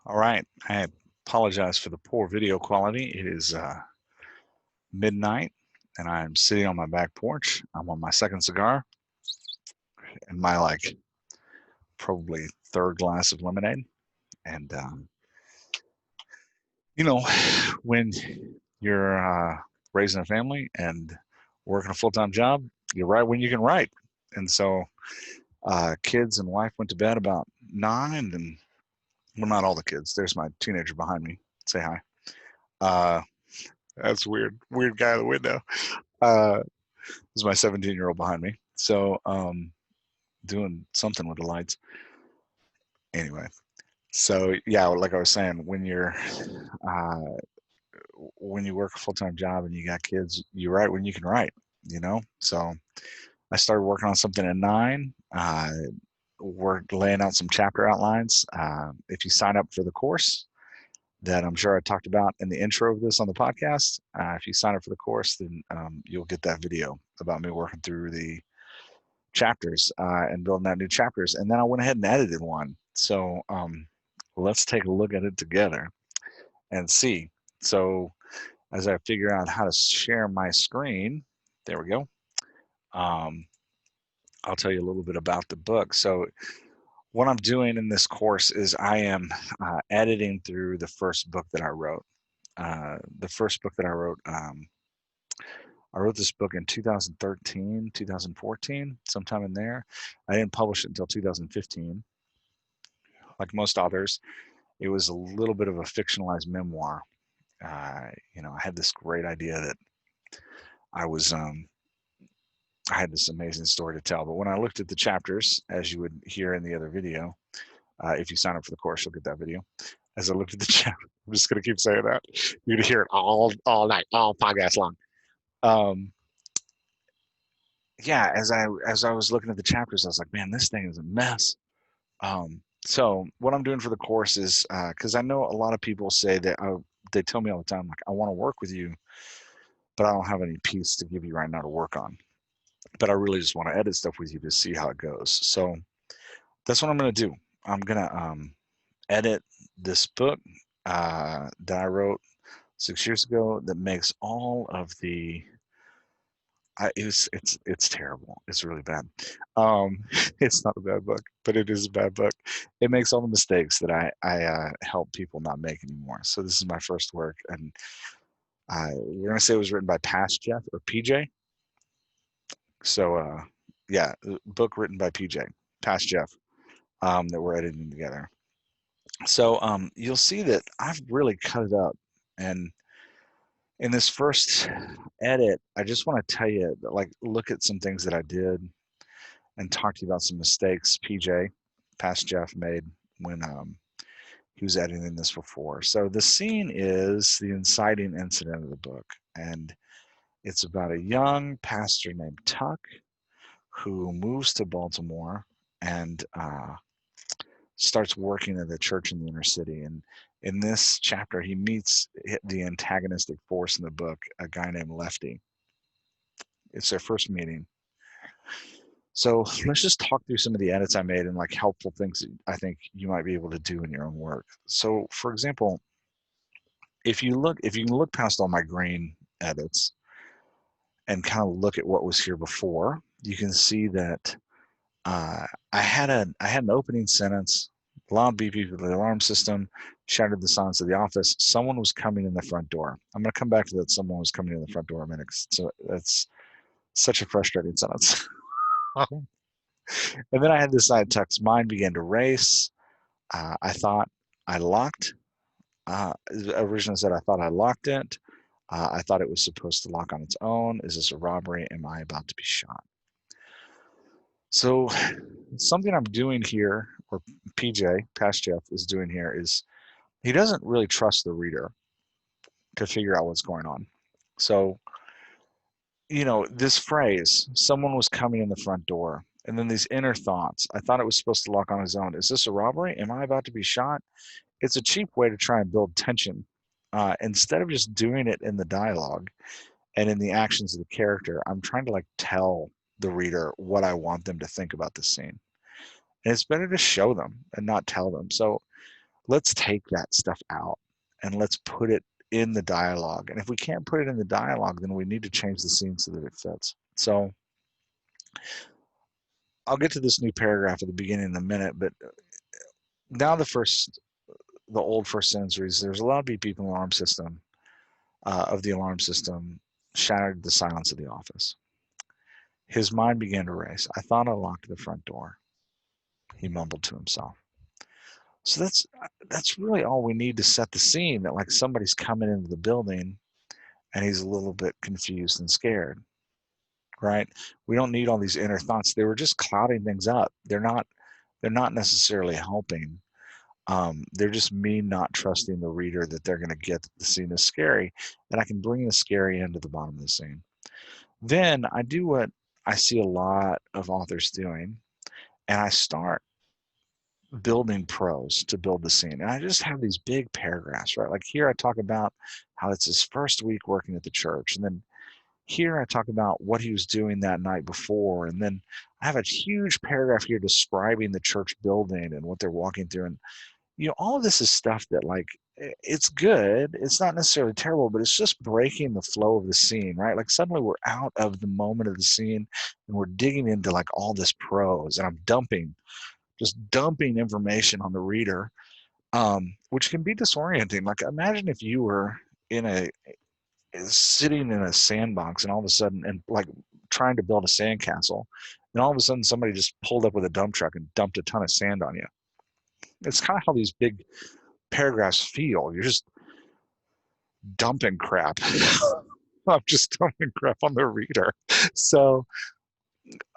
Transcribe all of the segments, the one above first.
All right. I apologize for the poor video quality. It is midnight and I'm sitting on my back porch. I'm on my second cigar and my probably third glass of lemonade. And you know, when you're raising a family and working a full-time job, you write when you can write. And so kids and wife went to bed about 9, and well, not all the kids. There's my teenager behind me. Say hi. Uh, that's weird. Weird guy in the window. This is my 17-year-old behind me. So doing something with the lights. Anyway, so yeah, like I was saying, uh, when you work a full-time job and you got kids, you write when you can write, So I started working on something at 9. We're laying out some chapter outlines. If you sign up for the course that I'm sure I talked about in the intro of this on the podcast, if you sign up for the course, then you'll get that video about me working through the chapters and building out new chapters. And then I went ahead and edited one. So let's take a look at it together and see. So as I figure out how to share my screen, there we go. I'll tell you a little bit about the book. So what I'm doing in this course is I am editing through the first book that I wrote. The first book that I wrote this book in 2013, 2014, sometime in there. I didn't publish it until 2015. Like most authors, it was a little bit of a fictionalized memoir. I had this great idea that I was, I had this amazing story to tell. But when I looked at the chapters, as you would hear in the other video, if you sign up for the course, you'll get that video. As I looked at the chapter, I'm just going to keep saying that. You're going to hear it all night, all podcast long. Yeah, as I was looking at the chapters, I was like, man, this thing is a mess. So what I'm doing for the course is because I know a lot of people say that they tell me all the time, like, I want to work with you, but I don't have any piece to give you right now to work on. But I really just want to edit stuff with you to see how it goes. So that's what I'm going to do. I'm going to edit this book that I wrote 6 years ago that makes all of the it's terrible. It's really bad. It's not a bad book, but it is a bad book. It makes all the mistakes that I help people not make anymore. So this is my first work, and we're gonna say it was written by Past Jeff or PJ. So yeah, book written by PJ, Past Jeff, that we're editing together. So you'll see that I've really cut it up, and in this first edit, I just want to tell you, like, look at some things that I did and talk to you about some mistakes PJ, Past Jeff, made when he was editing this before. So the scene is the inciting incident of the book, and it's about a young pastor named Tuck who moves to Baltimore and starts working at a church in the inner city. And in this chapter, he meets the antagonistic force in the book, a guy named Lefty. It's their first meeting. So let's just talk through some of the edits I made and like helpful things that I think you might be able to do in your own work. So for example, if you can look past all my green edits and kind of look at what was here before, you can see that I had an opening sentence. Loud beep of the alarm system shattered the silence of the office. Someone was coming in the front door. I'm going to come back to that. Someone was coming in the front door in a minute. So that's such a frustrating sentence. And then I had this side text. Mind began to race. I thought I locked. Originally said I thought I locked it. I thought it was supposed to lock on its own. Is this a robbery? Am I about to be shot? So something I'm doing here, or PJ, Past Jeff, is doing here, is he doesn't really trust the reader to figure out what's going on. So, this phrase, someone was coming in the front door, and then these inner thoughts. I thought it was supposed to lock on its own. Is this a robbery? Am I about to be shot? It's a cheap way to try and build tension. Instead of just doing it in the dialogue and in the actions of the character, I'm trying to tell the reader what I want them to think about the scene. And it's better to show them and not tell them. So let's take that stuff out and let's put it in the dialogue. And if we can't put it in the dialogue, then we need to change the scene so that it fits. So I'll get to this new paragraph at the beginning in a minute, but now the old first sentence reads, there's allowed to be people in the alarm system, of the alarm system, shattered the silence of the office. His mind began to race. I thought I locked the front door, he mumbled to himself. So that's really all we need to set the scene, that like somebody's coming into the building and he's a little bit confused and scared, right? We don't need all these inner thoughts. They were just clouding things up. They're not necessarily helping. They're just me not trusting the reader that they're going to get that the scene is scary, and I can bring the scary into the bottom of the scene. Then I do what I see a lot of authors doing, and I start building prose to build the scene. And I just have these big paragraphs, right? Like here I talk about how it's his first week working at the church. And then here I talk about what he was doing that night before. And then I have a huge paragraph here describing the church building and what they're walking through. And, all of this is stuff that like, it's good. It's not necessarily terrible, but it's just breaking the flow of the scene, right? Like suddenly we're out of the moment of the scene and we're digging into like all this prose, and I'm just dumping information on the reader, which can be disorienting. Like imagine if you were in a sitting in a sandbox and all of a sudden, and like trying to build a sandcastle, and all of a sudden somebody just pulled up with a dump truck and dumped a ton of sand on you. It's kind of how these big paragraphs feel. You're just dumping crap. I'm just dumping crap on the reader. So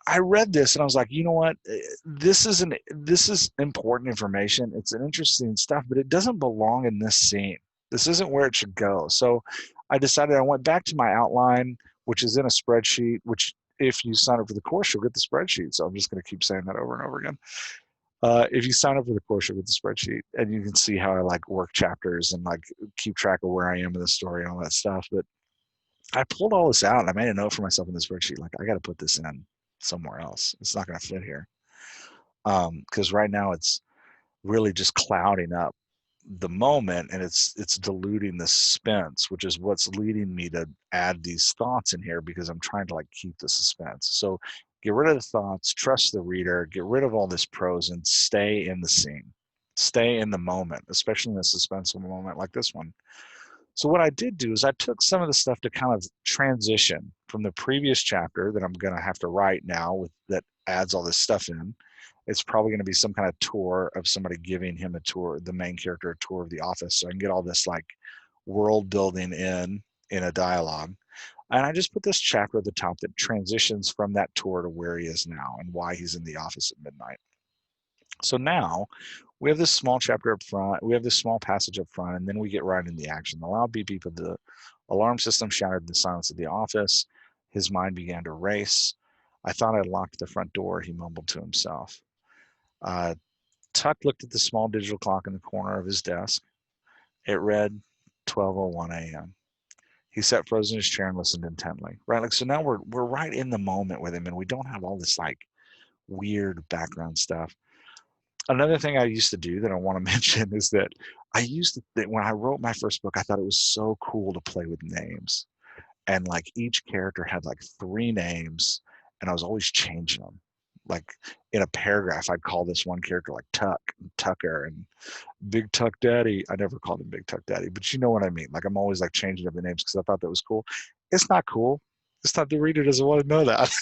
I read this and I was like, you know what? This is important information. It's an interesting stuff, but it doesn't belong in this scene. This isn't where it should go. So I decided, I went back to my outline, which is in a spreadsheet, which if you sign up for the course, you'll get the spreadsheet. So I'm just going to keep saying that over and over again. If you sign up for the course, you'll get the spreadsheet, and you can see how I like work chapters and like keep track of where I am in the story and all that stuff. But I pulled all this out and I made a note for myself in the spreadsheet. Like, I got to put this in somewhere else. It's not going to fit here. Because right now it's really just clouding up the moment, and it's diluting the suspense, which is what's leading me to add these thoughts in here, because I'm trying to like keep the suspense. So get rid of the thoughts, trust the reader, get rid of all this prose, and stay in the scene. Stay in the moment, especially in a suspenseful moment like this one. So what I did do is I took some of the stuff to kind of transition from the previous chapter that I'm going to have to write now, with that adds all this stuff in. It's probably going to be some kind of tour of somebody giving him a tour, the main character, a tour of the office. So I can get all this like world building in a dialogue. And I just put this chapter at the top that transitions from that tour to where he is now and why he's in the office at midnight. So now we have this small chapter up front, we have this small passage up front, and then we get right in the action. The loud beep beep of the alarm system shattered the silence of the office. His mind began to race. I thought I locked the front door, he mumbled to himself. Uh, Tuck looked at the small digital clock in the corner of his desk. It read 12:01 a.m. He sat frozen in his chair and listened intently. Right, like so now we're right in the moment with him, and we don't have all this like weird background stuff. Another thing I used to do that I want to mention is that when I wrote my first book, I thought it was so cool to play with names. And like each character had like 3 names, and I was always changing them. Like in a paragraph, I'd call this one character like Tuck, and Tucker, and Big Tuck Daddy. I never called him Big Tuck Daddy, but you know what I mean. Like I'm always like changing up the names because I thought that was cool. It's not cool. It's not, the reader doesn't want to know that.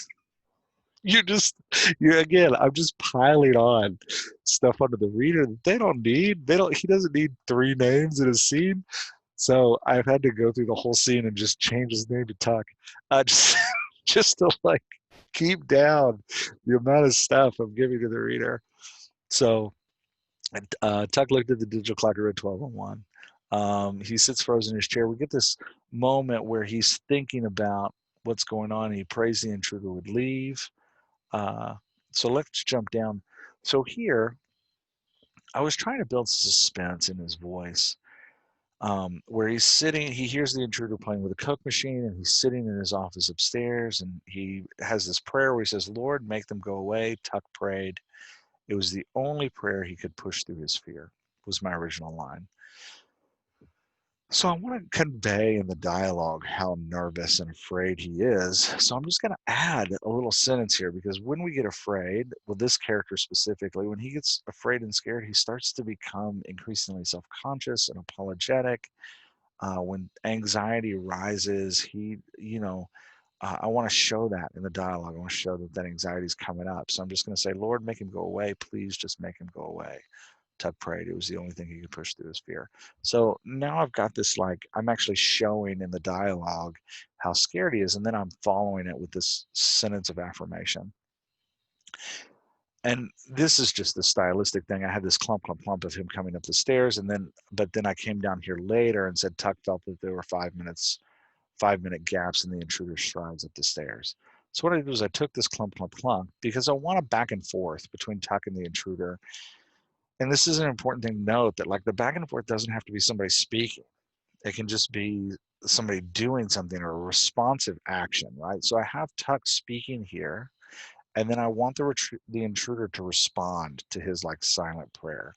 you just you again, I'm just piling on stuff onto the reader that they don't need. He doesn't need 3 names in a scene. So I've had to go through the whole scene and just change his name to Tuck, just just to like keep down the amount of stuff I'm giving to the reader. So Tuck looked at the digital clock at 12:01. He sits frozen in his chair. We get this moment where he's thinking about what's going on. He prays the intruder would leave. Uh, so let's jump down. So here, I was trying to build suspense in his voice, where he's sitting, he hears the intruder playing with a Coke machine, and he's sitting in his office upstairs, and he has this prayer where he says, Lord, make them go away. Tuck prayed. It was the only prayer he could push through his fear. was my original line. So I want to convey in the dialogue how nervous and afraid he is. So I'm just going to add a little sentence here, because when we get afraid, well, this character specifically, when he gets afraid and scared, he starts to become increasingly self-conscious and apologetic. When anxiety rises, I want to show that in the dialogue. I want to show that that anxiety is coming up. So I'm just going to say, Lord, make him go away. Please just make him go away. Tuck prayed. It was the only thing he could push through his fear. So now I've got this, like, I'm actually showing in the dialogue how scared he is, and then I'm following it with this sentence of affirmation. And this is just the stylistic thing. I had this clump, clump, clump of him coming up the stairs, but then I came down here later and said Tuck felt that there were 5-minute gaps in the intruder's strides up the stairs. So what I did was I took this clump, clump, clump, because I want a back and forth between Tuck and the intruder. And this is an important thing to note, that like the back and forth doesn't have to be somebody speaking. It can just be somebody doing something, or a responsive action, right? So I have Tuck speaking here, and then I want the intruder to respond to his like silent prayer.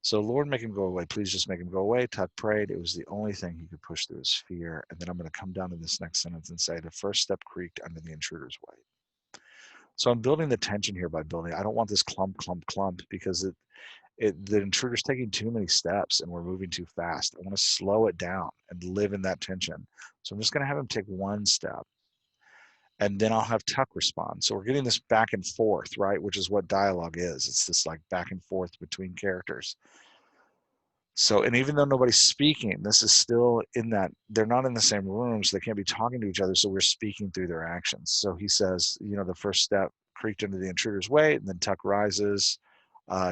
So Lord, make him go away. Please just make him go away. Tuck prayed. It was the only thing he could push through his fear. And then I'm going to come down to this next sentence and say the first step creaked under the intruder's weight. So I'm building the tension here by building. I don't want this clump, clump, clump, because the intruder's taking too many steps and we're moving too fast. I want to slow it down and live in that tension. So I'm just going to have him take one step, and then I'll have Tuck respond. So we're getting this back and forth, right? Which is what dialogue is. It's this like back and forth between characters. So, and even though nobody's speaking, this is still in that they're not in the same room, so they can't be talking to each other. So we're speaking through their actions. So he says, the first step creaked into the intruder's weight, and then Tuck rises,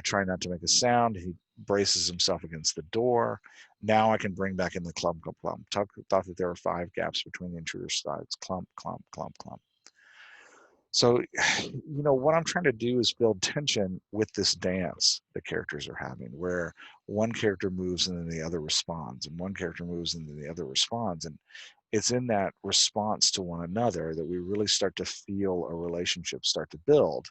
trying not to make a sound. He braces himself against the door. Now I can bring back in the clump, clump, clump. Tuck thought that there were 5 gaps between the intruder's sides. Clump, clump, clump, clump. So, what I'm trying to do is build tension with this dance the characters are having, where one character moves and then the other responds, and one character moves and then the other responds. And it's in that response to one another that we really start to feel a relationship start to build.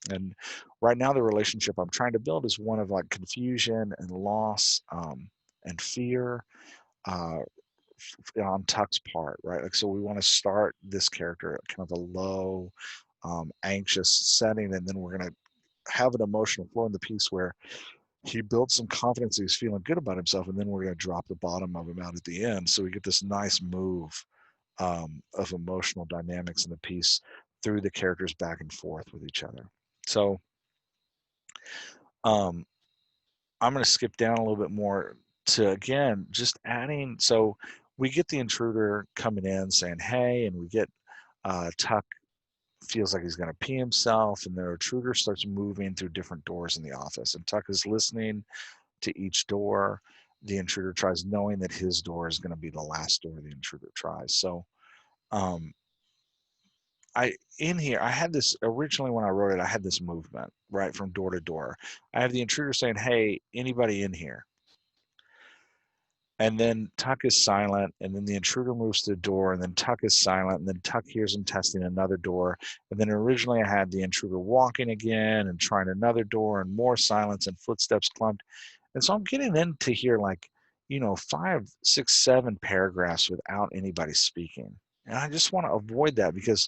And right now, the relationship I'm trying to build is one of like confusion and loss, and fear. Uh, on Tuck's part, right? Like, so we want to start this character at kind of a low, anxious setting, and then we're going to have an emotional flow in the piece where he builds some confidence, he's feeling good about himself, and then we're going to drop the bottom of him out at the end. So we get this nice move of emotional dynamics in the piece through the characters back and forth with each other. So um, I'm going to skip down a little bit more to, again, just adding. So we get the intruder coming in saying, hey, and we get Tuck feels like he's going to pee himself, and the intruder starts moving through different doors in the office, and Tuck is listening to each door the intruder tries, knowing that his door is going to be the last door the intruder tries. So I had this originally when I wrote it, I had this movement right from door to door. I have the intruder saying, hey, anybody in here? And then Tuck is silent, and then the intruder moves to the door, and then Tuck is silent, and then Tuck hears him testing another door. And then originally I had the intruder walking again and trying another door, and more silence and footsteps clumped. And so I'm getting into here like, 5, 6, 7 paragraphs without anybody speaking. And I just want to avoid that, because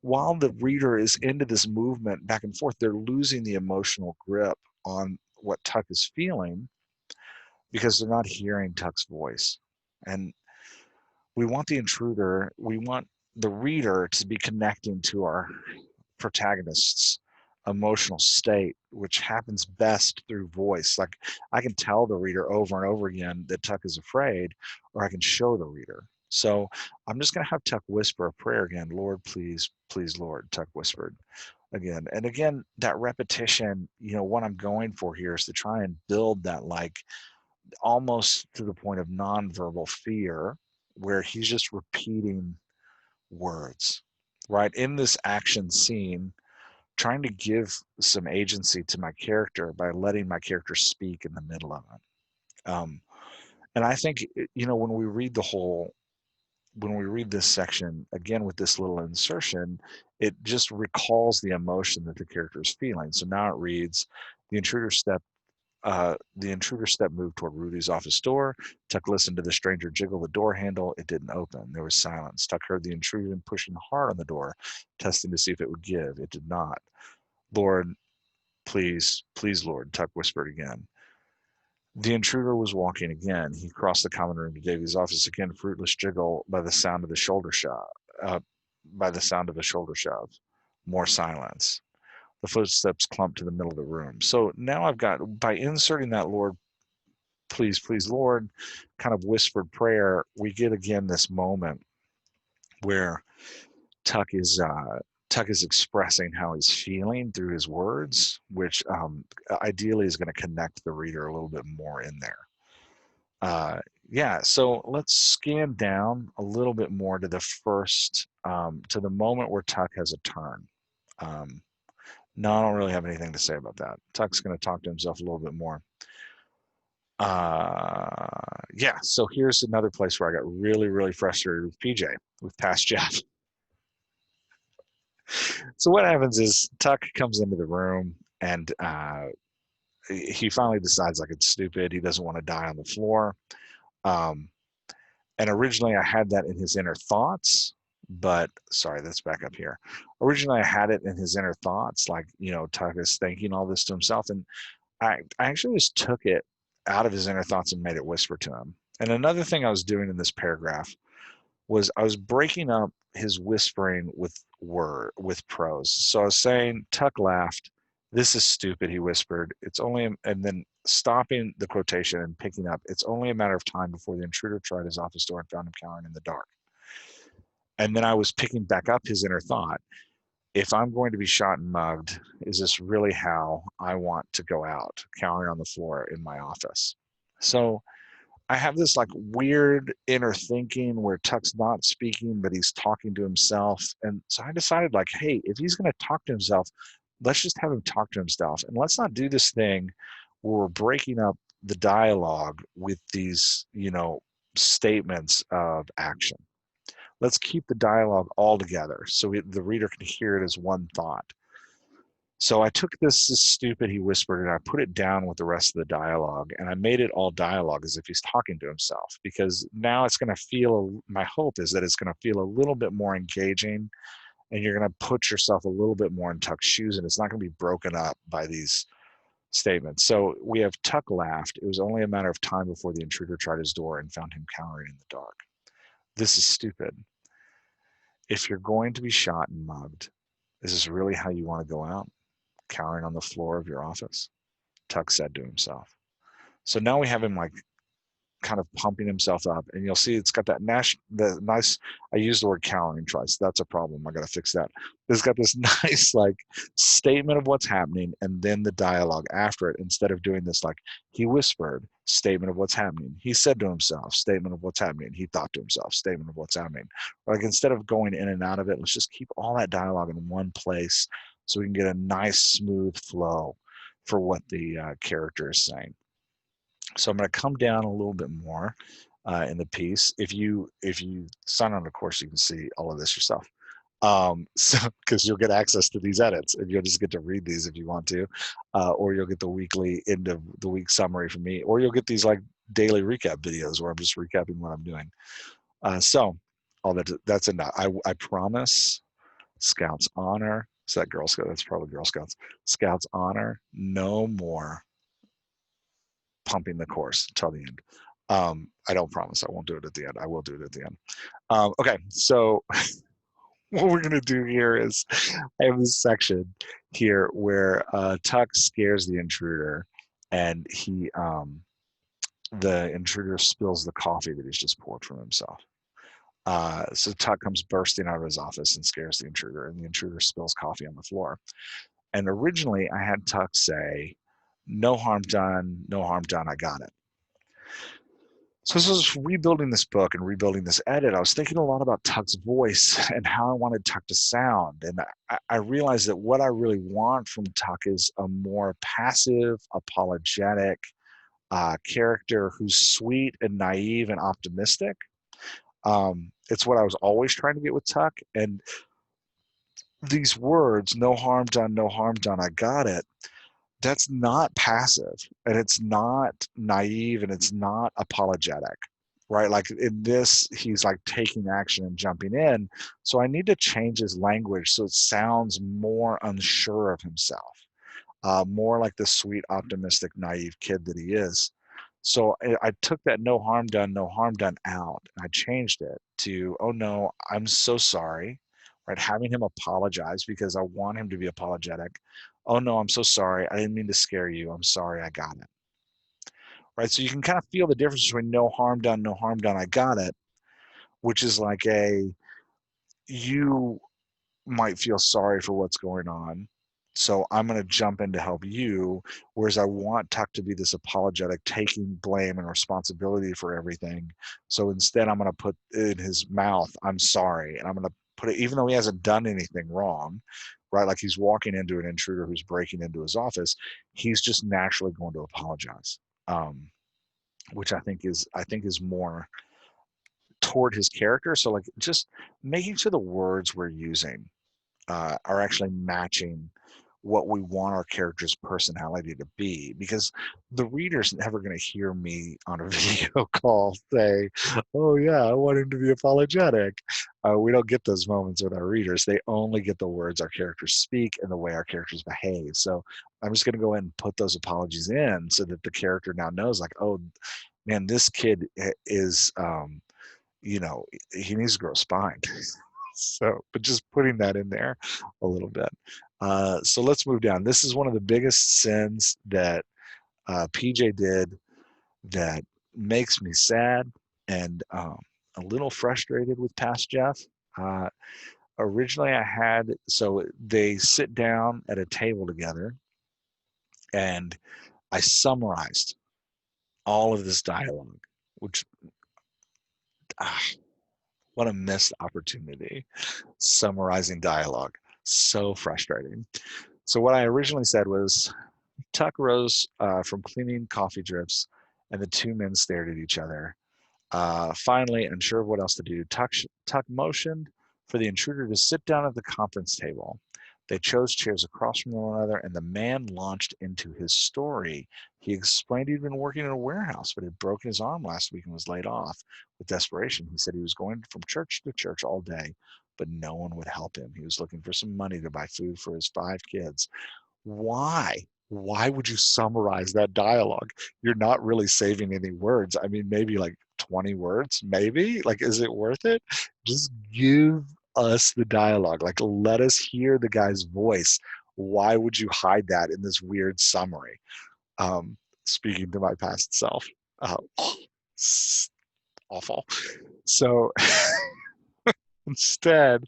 while the reader is into this movement back and forth, they're losing the emotional grip on what Tuck is feeling, because they're not hearing Tuck's voice. And we want the reader to be connecting to our protagonist's emotional state, which happens best through voice. Like, I can tell the reader over and over again that Tuck is afraid, or I can show the reader. So I'm just going to have Tuck whisper a prayer again. Lord, please, please, Lord, Tuck whispered again. And again, that repetition, what I'm going for here is to try and build that, like, almost to the point of nonverbal fear, where he's just repeating words, right? In this action scene, trying to give some agency to my character by letting my character speak in the middle of it. And I think, when we read this section again with this little insertion, it just recalls the emotion that the character is feeling. So now it reads, the intruder stepped The intruder's step moved toward Rudy's office door. Tuck listened to the stranger jiggle the door handle. It didn't open. There was silence. Tuck heard the intruder pushing hard on the door, testing to see if it would give. It did not. Lord, please, please, Lord, Tuck whispered again. The intruder was walking again. He crossed the common room to Davy's office again, fruitless jiggle by the sound of the shoulder shove. By the sound of a shoulder shove. More silence. The footsteps clumped to the middle of the room. So now I've got, by inserting that Lord, please, please, Lord, kind of whispered prayer, we get again this moment where Tuck is expressing how he's feeling through his words, which ideally is going to connect the reader a little bit more in there. Yeah, so let's scan down a little bit more to the first, to the moment where Tuck has a turn. No, I don't really have anything to say about that. Tuck's going to talk to himself a little bit more. Yeah, so here's another place where I got really, really frustrated with PJ, with past Jeff. So what happens is Tuck comes into the room and he finally decides like it's stupid. He doesn't want to die on the floor. And originally I had that in his inner thoughts, but sorry, let's back up here. Originally I had it in his inner thoughts, like, you know, Tuck is thinking all this to himself. And I actually just took it out of his inner thoughts and made it whisper to him. And another thing I was doing in this paragraph was I was breaking up his whispering with prose. So I was saying, Tuck laughed. This is stupid, he whispered. It's only, and then stopping the quotation and picking up, it's only a matter of time before the intruder tried his office door and found him cowering in the dark. And then I was picking back up his inner thought. If I'm going to be shot and mugged, is this really how I want to go out, cowering on the floor in my office? So I have this like weird inner thinking where Tuck's not speaking, but he's talking to himself. And so I decided, like, hey, if he's going to talk to himself, let's just have him talk to himself. And let's not do this thing where we're breaking up the dialogue with these, you know, statements of action. Let's keep the dialogue all together so the reader can hear it as one thought. So I took this is stupid, he whispered, and I put it down with the rest of the dialogue, and I made it all dialogue as if he's talking to himself, because now it's going to feel, my hope is that it's going to feel a little bit more engaging, and you're going to put yourself a little bit more in Tuck's shoes, and it's not going to be broken up by these statements. So we have Tuck laughed. It was only a matter of time before the intruder tried his door and found him cowering in the dark. This is stupid. If you're going to be shot and mugged, is this really how you want to go out? Cowering on the floor of your office? Tuck said to himself. So now we have him like kind of pumping himself up, and you'll see it's got that nice. I used the word cowering twice. That's a problem. I got to fix that. It's got this nice like statement of what's happening, and then the dialogue after it. Instead of doing this like he whispered, statement of what's happening. He said to himself, statement of what's happening. He thought to himself, statement of what's happening. Like instead of going in and out of it, let's just keep all that dialogue in one place so we can get a nice smooth flow for what the character is saying. So I'm going to come down a little bit more in the piece. If you sign on the course, you can see all of this yourself. So because you'll get access to these edits, and you'll just get to read these if you want to, or you'll get the weekly end of the week summary from me, or you'll get these like daily recap videos where I'm just recapping what I'm doing. So all that's enough. I promise. Scouts honor. Is that Girl Scout? That's probably Girl Scouts. Scouts honor. No more pumping the course until the end. I don't promise I won't do it at the end. I will do it at the end. Okay, so what we're going to do here is I have this section here where Tuck scares the intruder, and the intruder spills the coffee that he's just poured from himself. So Tuck comes bursting out of his office and scares the intruder, and the intruder spills coffee on the floor. And originally I had Tuck say, no harm done, I got it. So as I was rebuilding this book and rebuilding this edit, I was thinking a lot about Tuck's voice and how I wanted Tuck to sound. And I realized that what I really want from Tuck is a more passive, apologetic character who's sweet and naive and optimistic. It's what I was always trying to get with Tuck. And these words, no harm done, I got it, That's not passive, and it's not naive, and it's not apologetic, right? Like in this, he's like taking action and jumping in. So I need to change his language so it sounds more unsure of himself, more like the sweet, optimistic, naive kid that he is. So I took that no harm done, no harm done out, and I changed it to, oh no, I'm so sorry, right? Having him apologize because I want him to be apologetic. Oh no, I'm so sorry. I didn't mean to scare you. I'm sorry. I got it. Right. So you can kind of feel the difference between no harm done, no harm done. I got it, which is like you might feel sorry for what's going on. So I'm going to jump in to help you. Whereas I want Tuck to be this apologetic, taking blame and responsibility for everything. So instead, I'm going to put in his mouth, I'm sorry. And I'm going to put it, even though he hasn't done anything wrong, right? Like he's walking into an intruder who's breaking into his office. He's just naturally going to apologize. Which I think is more toward his character. So like just making sure the words we're using are actually matching what we want our character's personality to be, because the reader's never going to hear me on a video call say, oh yeah, I want him to be apologetic. We don't get those moments with our readers. They only get the words our characters speak and the way our characters behave. So I'm just going to go ahead and put those apologies in so that the character now knows, like, oh man, this kid is he needs to grow a spine. So, but just putting that in there a little bit. So let's move down. This is one of the biggest sins that PJ did that makes me sad and a little frustrated with past Jeff. Uh, Originally, so they sit down at a table together, and I summarized all of this dialogue, which, ah, what a missed opportunity. Summarizing dialogue. So frustrating. So what I originally said was, Tuck rose from cleaning coffee drips, and the two men stared at each other. Finally, unsure of what else to do, Tuck motioned for the intruder to sit down at the conference table. They chose chairs across from one another, and the man launched into his story. He explained he'd been working in a warehouse, but had broken his arm last week and was laid off. With desperation, he said he was going from church to church all day, but no one would help him. He was looking for some money to buy food for his 5 kids. Why? Why would you summarize that dialogue? You're not really saving any words. I mean, maybe like 20 words, maybe. Like, is it worth it? Just give us the dialogue. Like, let us hear the guy's voice. Why would you hide that in this weird summary? Um, Speaking to my past self. Uh, Awful. So instead,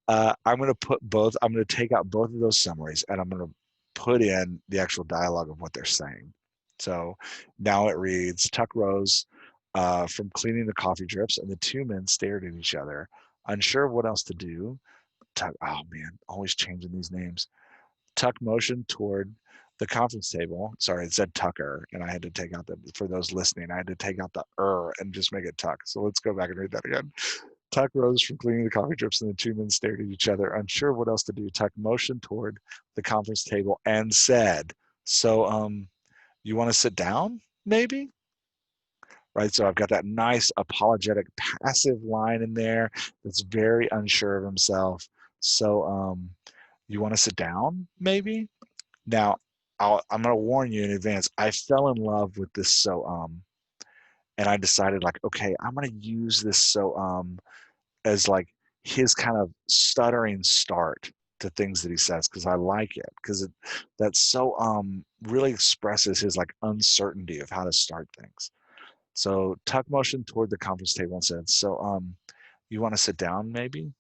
I'm going to take out both of those summaries, and I'm going to put in the actual dialogue of what they're saying. So now it reads, Tuck rose from cleaning the coffee drips, and the two men stared at each other, unsure of what else to do. Tuck, oh man, always changing these names. Tuck motioned toward the conference table. Sorry, it said Tucker, and I had to take out for those listening, I had to take out the and just make it Tuck. So let's go back and read that again. Tuck rose from cleaning the coffee drips, and the two men stared at each other, unsure what else to do. Tuck motioned toward the conference table and said, so, you want to sit down, maybe? Right, so I've got that nice apologetic passive line in there that's very unsure of himself. So, you want to sit down, maybe? Now, I'm going to warn you in advance. I fell in love with this and I decided, like, okay, I'm going to use this as like his kind of stuttering start to things that he says, because I like it, because that's so really expresses his like uncertainty of how to start things. So Tuck motioned toward the conference table and said, so you want to sit down, maybe?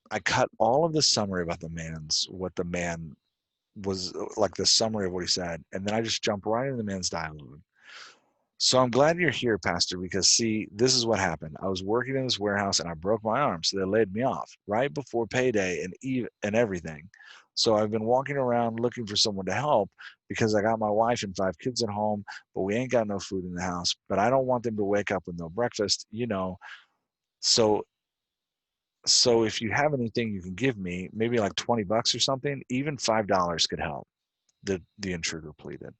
I cut all of the summary about what the man was, like the summary of what he said, and then I just jumped right into the man's dialogue. So I'm glad you're here, Pastor, because see, this is what happened. I was working in this warehouse and I broke my arm, so they laid me off right before payday and everything. So I've been walking around looking for someone to help because I got my wife and 5 kids at home, but we ain't got no food in the house. But I don't want them to wake up with no breakfast. So So if you have anything you can give me, maybe like 20 bucks or something, even $5 could help, the intruder pleaded.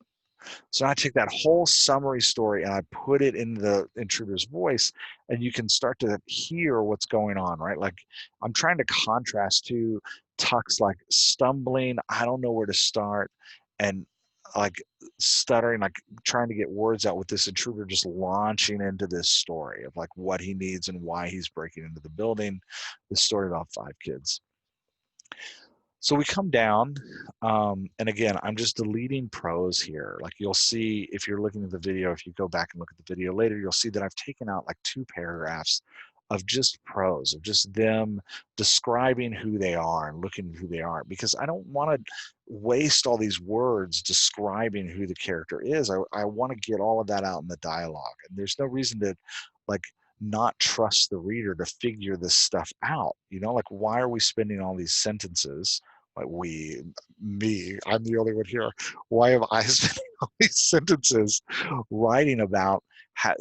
So I take that whole summary story and I put it in the intruder's voice, and you can start to hear what's going on, right? Like I'm trying to contrast to Tuck's like stumbling, I don't know where to start, and like stuttering, like trying to get words out, with this intruder just launching into this story of like what he needs and why he's breaking into the building. This story about 5 kids. So we come down, and again, I'm just deleting prose here. Like you'll see, if you're looking at the video, if you go back and look at the video later, you'll see that I've taken out like 2 paragraphs of just prose, of just them describing who they are and looking at who they are, because I don't want to waste all these words describing who the character is. I want to get all of that out in the dialogue, and there's no reason to like not trust the reader to figure this stuff out. Like why are we spending all these sentences, like me, I'm the only one here. Why have I spent all these sentences writing about how,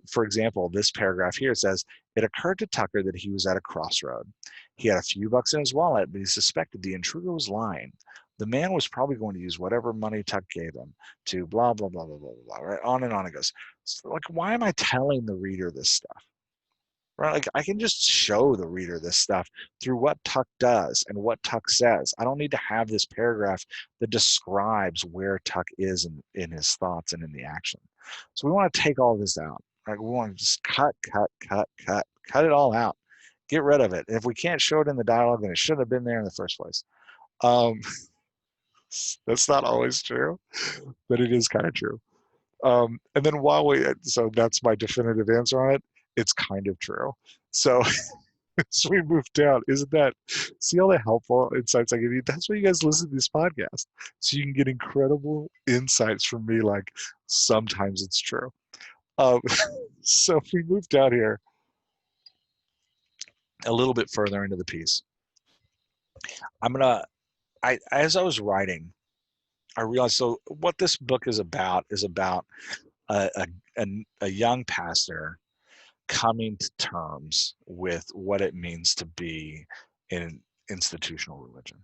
for example, this paragraph here says, it occurred to Tucker that he was at a crossroad. He had a few bucks in his wallet, but he suspected the intruder was lying. The man was probably going to use whatever money Tuck gave him to blah, blah, blah, blah, blah, blah, right? On and on it goes. So, like, why am I telling the reader this stuff? Right? Like I can just show the reader this stuff through what Tuck does and what Tuck says. I don't need to have this paragraph that describes where Tuck is in his thoughts and in the action. So we want to take all this out. Right? We want to just cut it all out. Get rid of it. And if we can't show it in the dialogue, then it shouldn't have been there in the first place. Um, that's not always true, but it is kind of true. And then so that's my definitive answer on it. It's kind of true. So as we move down, isn't that, see all the helpful insights I give you? That's why you guys listen to this podcast. So you can get incredible insights from me. Like sometimes it's true. Um, so if we move down here a little bit further into the piece, as I was writing, I realized, so what this book is about a, a young pastor coming to terms with what it means to be in institutional religion.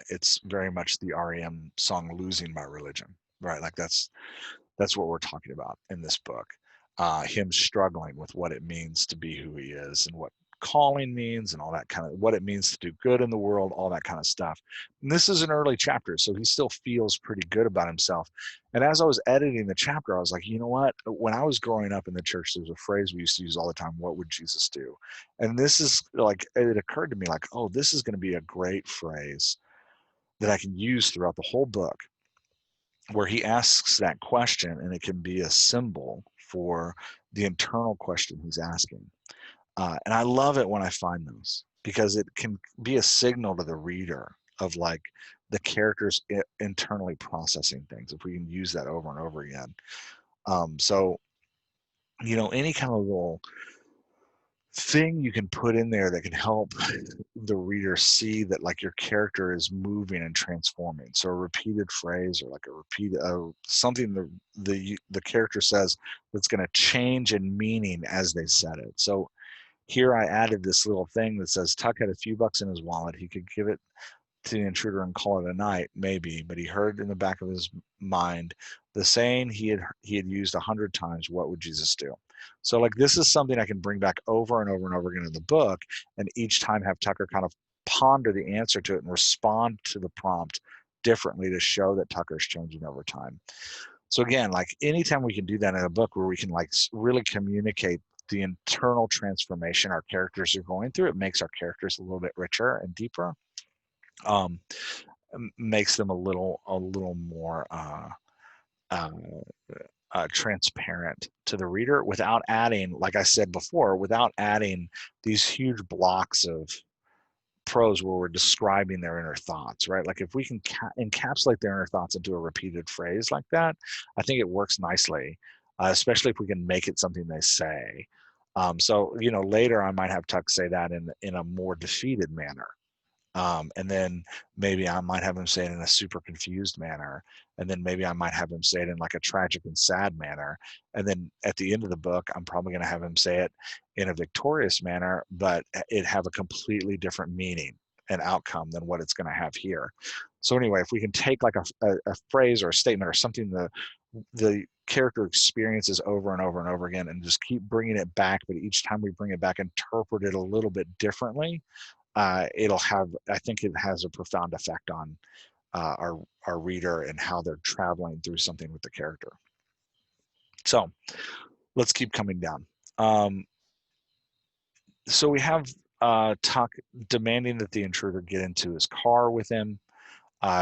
It's very much the REM song "Losing My Religion," right? Like that's what we're talking about in this book. Him struggling with what it means to be who he is and what calling means and all that kind of, what it means to do good in the world, all that kind of stuff. And this is an early chapter, so he still feels pretty good about himself. And as I was editing the chapter, I was like, you know what? When I was growing up in the church, there's a phrase we used to use all the time: what would Jesus do? And this is like, it occurred to me like, oh, this is going to be a great phrase that I can use throughout the whole book, where he asks that question and it can be a symbol for the internal question he's asking. And I love it when I find those, because it can be a signal to the reader of like the characters internally processing things, if we can use that over and over again. So, any kind of little thing you can put in there that can help the reader see that like your character is moving and transforming. So a repeated phrase, or like a repeat something the character says that's going to change in meaning as they said it. So here I added this little thing that says Tuck had a few bucks in his wallet. He could give it to the intruder and call it a night, maybe, but he heard in the back of his mind the saying he had used 100 times: what would Jesus do? So like this is something I can bring back over and over and over again in the book, and each time have Tucker kind of ponder the answer to it and respond to the prompt differently to show that Tucker's changing over time. So again, like anytime we can do that in a book where we can like really communicate the internal transformation our characters are going through, it makes our characters a little bit richer and deeper. Um, makes them a little more uh, transparent to the reader, without adding, like I said before, without adding these huge blocks of prose where we're describing their inner thoughts, right? Like if we can encapsulate their inner thoughts into a repeated phrase like that, I think it works nicely, especially if we can make it something they say. So later I might have Tuck say that in a more defeated manner. And then maybe I might have him say it in a super confused manner. And then maybe I might have him say it in like a tragic and sad manner. And then at the end of the book, I'm probably going to have him say it in a victorious manner, but it have a completely different meaning and outcome than what it's going to have here. So anyway, if we can take like a phrase or a statement or something the character experiences over and over and over again and just keep bringing it back, but each time we bring it back, interpret it a little bit differently, it'll have, I think it has a profound effect on our reader and how they're traveling through something with the character. So let's keep coming down. So we have Tuck demanding that the intruder get into his car with him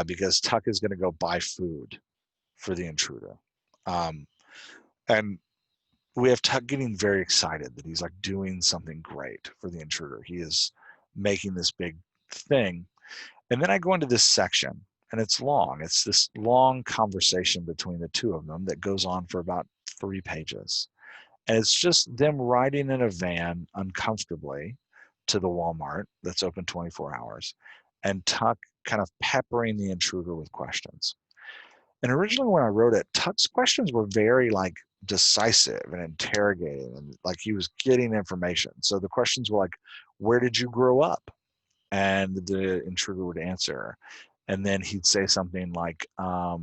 because Tuck is going to go buy food for the intruder. And we have Tuck getting very excited that he's like doing something great for the intruder. He is making this big thing. And then I go into this section, and it's long. It's this long conversation between the two of them that goes on for about 3 pages. And it's just them riding in a van uncomfortably to the Walmart that's open 24 hours, and Tuck kind of peppering the intruder with questions. And originally when I wrote it, Tuck's questions were very like decisive and interrogating, and like he was getting information. So the questions were like, where did you grow up? And the intruder would answer. And then he'd say something like, I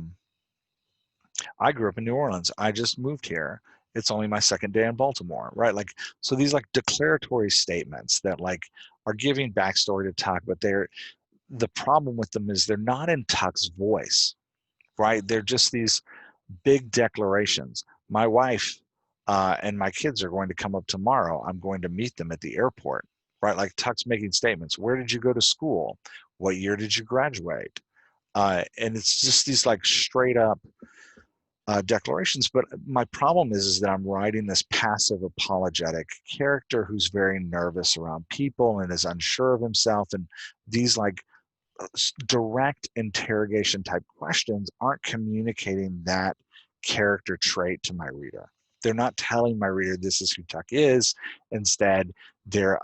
grew up in New Orleans. I just moved here. It's only my second day in Baltimore, right? Like, so these like declaratory statements that like are giving backstory to Tuck, but the problem with them is they're not in Tuck's voice, right? They're just these big declarations. My wife and my kids are going to come up tomorrow. I'm going to meet them at the airport, right? Like Tuck's making statements. Where did you go to school? What year did you graduate? And it's just these like straight up declarations. But my problem is that I'm writing this passive apologetic character who's very nervous around people and is unsure of himself. And these like direct interrogation type questions aren't communicating that character trait to my reader. They're not telling my reader this is who Tuck is. Instead, they're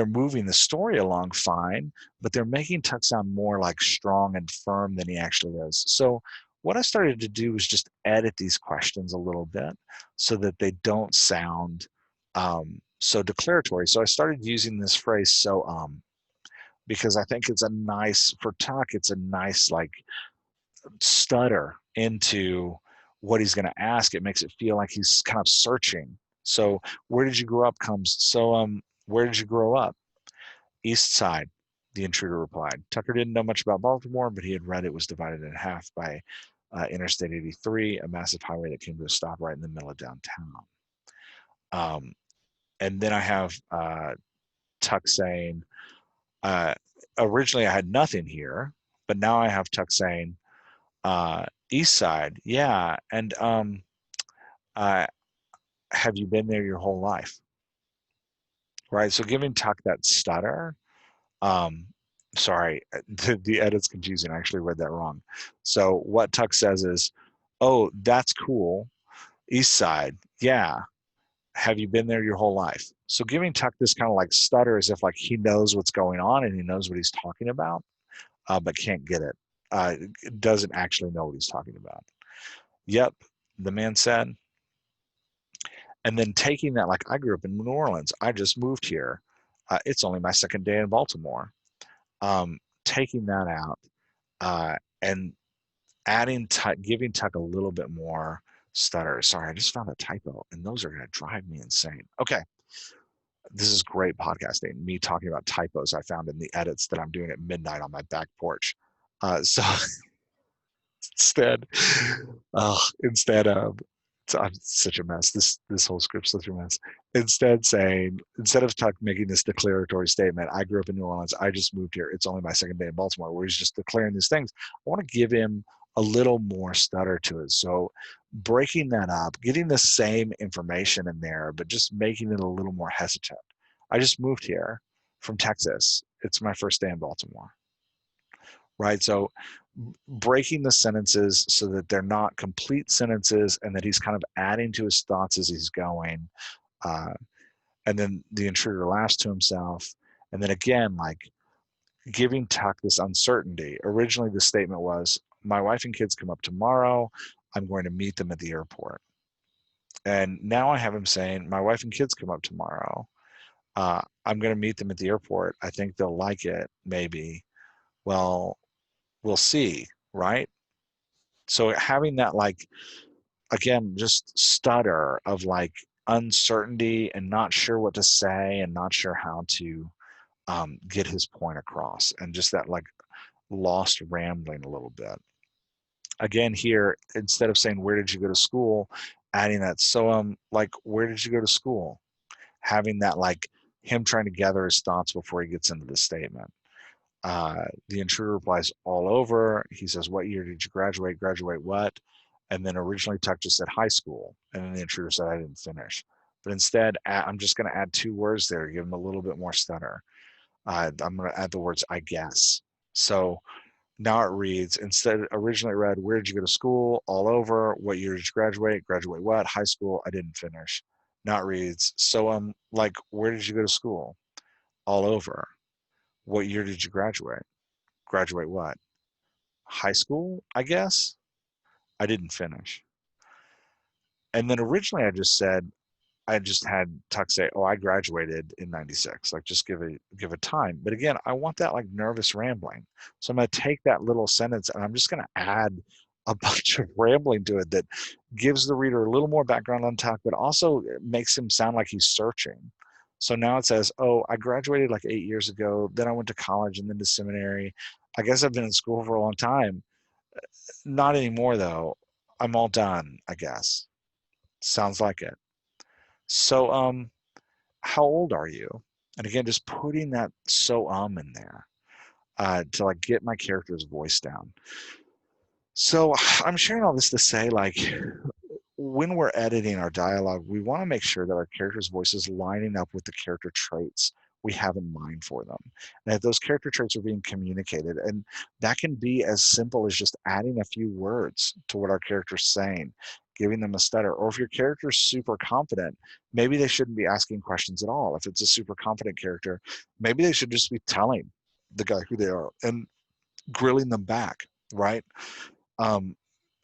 moving the story along fine, but they're making Tuck sound more like strong and firm than he actually is. So what I started to do was just edit these questions a little bit so that they don't sound so declaratory. So I started using this phrase because I think it's a nice, for Tuck, it's a nice like stutter into what he's going to ask. It makes it feel like he's kind of searching. So where did you grow up comes. So where did you grow up? East Side, the intruder replied. Tucker didn't know much about Baltimore, but he had read it was divided in half by Interstate 83, a massive highway that came to a stop right in the middle of downtown. And then I have Tuck saying, originally I had nothing here, but now I have Tuck saying, East Side, yeah, and have you been there your whole life? Right, so giving Tuck that stutter, um, sorry, the edit's confusing. I actually read that wrong. So what Tuck says is, oh, that's cool. East Side, yeah. Have you been there your whole life? So giving Tuck this kind of like stutter as if like he knows what's going on and he knows what he's talking about, but can't get it. Doesn't actually know what he's talking about. Yep, the man said. And then taking that, like I grew up in New Orleans. I just moved here. It's only my second day in Baltimore. Taking that out and adding, giving Tuck a little bit more stutter. Sorry, I just found a typo, and those are going to drive me insane. Okay, this is great podcasting. Me talking about typos I found in the edits that I'm doing at midnight on my back porch. So instead, instead of, I'm such a mess. This whole script's such a mess. Instead of Tuck making this declaratory statement, I grew up in New Orleans. I just moved here. It's only my second day in Baltimore, where he's just declaring these things. I want to give him a little more stutter to it. So breaking that up, getting the same information in there, but just making it a little more hesitant. I just moved here from Texas. It's my first day in Baltimore. Right. So breaking the sentences so that they're not complete sentences and that he's kind of adding to his thoughts as he's going. And then the intruder laughs to himself. And then again, like giving Tuck this uncertainty. Originally, the statement was, my wife and kids come up tomorrow. I'm going to meet them at the airport. And now I have him saying, my wife and kids come up tomorrow. I'm going to meet them at the airport. I think they'll like it, maybe. Well, we'll see, right? So having that, like, again, just stutter of like uncertainty and not sure what to say and not sure how to get his point across, and just that like lost rambling a little bit. Again, here, instead of saying, where did you go to school? Adding that, so like, where did you go to school? Having that, like, him trying to gather his thoughts before he gets into the statement. The intruder replies, all over. He says, what year did you graduate? Graduate what? And then originally Tuck just said high school. And then the intruder said, I didn't finish. But instead, I'm just going to add 2 words there, give him a little bit more stutter. I'm going to add the words, I guess. So now it reads, instead, originally it read, where did you go to school? All over. What year did you graduate? Graduate what? High school. I didn't finish. Now it reads, so like, where did you go to school? All over. What year did you graduate? Graduate what? High school, I guess. I didn't finish. And then originally I just had Tuck say, oh, I graduated in 96. Like, just give a time. But again, I want that like nervous rambling. So I'm going to take that little sentence and I'm just going to add a bunch of rambling to it that gives the reader a little more background on Tuck, but also makes him sound like he's searching. So now it says, oh, I graduated like 8 years ago. Then I went to college and then to seminary. I guess I've been in school for a long time. Not anymore, though. I'm all done, I guess. Sounds like it. So, how old are you? And again, just putting that so in there to like get my character's voice down. So I'm sharing all this to say, like, when we're editing our dialogue, we want to make sure that our character's voice is lining up with the character traits we have in mind for them. And that those character traits are being communicated. And that can be as simple as just adding a few words to what our character's saying, giving them a stutter. Or if your character's super confident, maybe they shouldn't be asking questions at all. If it's a super confident character, maybe they should just be telling the guy who they are and grilling them back, right? Um,